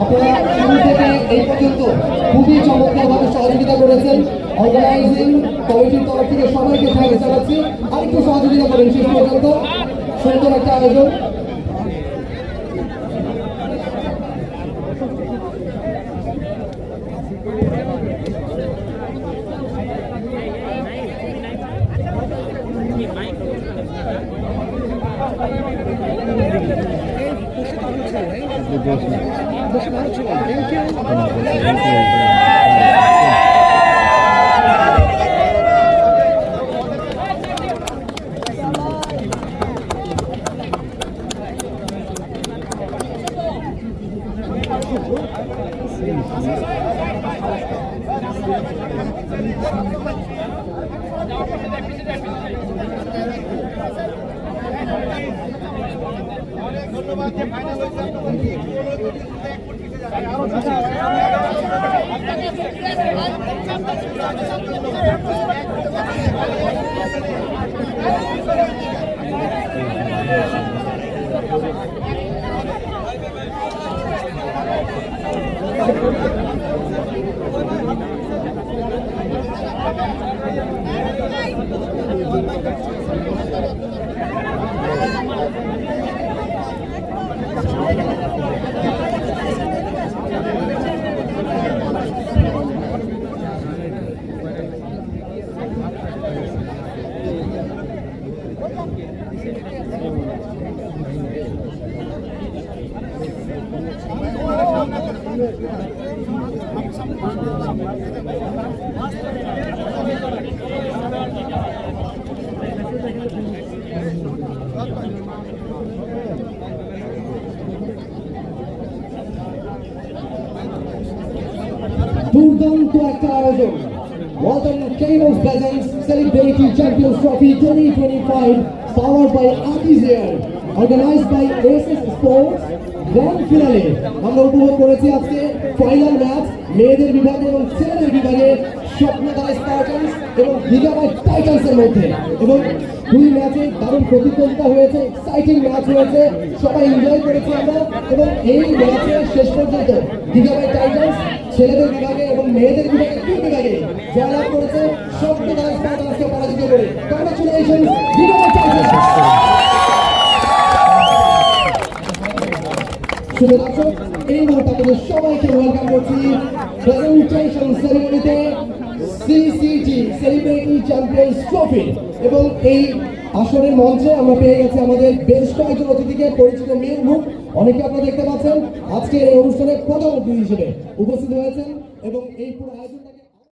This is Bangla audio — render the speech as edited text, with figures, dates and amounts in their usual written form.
আপনারা শুরু থেকে এই পর্যন্ত খুবই চমৎকারভাবে সহযোগিতা করেছেন। অর্গানাইজিং কমিটির তরফ থেকে সবাইকে থ্যাঙ্কস জানাচ্ছি। আরেকটু সহযোগিতা করেন শেষ পর্যন্ত। সুন্দর একটা আয়োজন। দুর্দান্ত একটা আয়োজন। Walton Kamos presents Celebrity Champions Trophy 2025 powered by Artisair, organized by ASS Sports। Grand finale আমরা উপভোগ করেছি আজকে ফাইনাল ম্যাচ মেয়েদের বিভাগে এবং ছেলেদের বিভাগে স্বপ্নধারা স্পার্টানস এবং গিগাবাইট টাইটান্সের মধ্যে, এবং দুই ম্যাচে দারুণ প্রতিদ্বন্দ্বিতা হয়েছে, এক্সাইটিং ম্যাচ হয়েছে, সবাই এনজয় করেছি আমরা। এবং এই ম্যাচে শেষ পর্যন্ত গিগাবাইট টাইটান্স ছেলেদের বিভাগে এবং মেয়েদের বিভাগে দুই বিভাগে জয়লাভ করেছে স্বপ্নধারা স্পার্টানসকে পরাজিত করে। Congratulations gigabyte Titans. শুভ দর্শক, এই মুহূর্তে আপনাদের সবাইকে ওয়েলকাম করছি প্রেজেন্টেশন সেরিমনিতে সিসিটি সেলিব্রিটি চ্যাম্পিয়ন্স ট্রফি। এবং এই আসরের মঞ্চে আমরা পেয়ে গেছি আমাদের বেশ কয়েকজন অতিথিকে, পরিচিত মেয়ের মুখ অনেকে আপনারা দেখতে পাচ্ছেন আজকে এই অনুষ্ঠানে প্রধান অতিথি হিসেবে উপস্থিত হয়েছেন এবং এই পুরো আয়োজনটাকে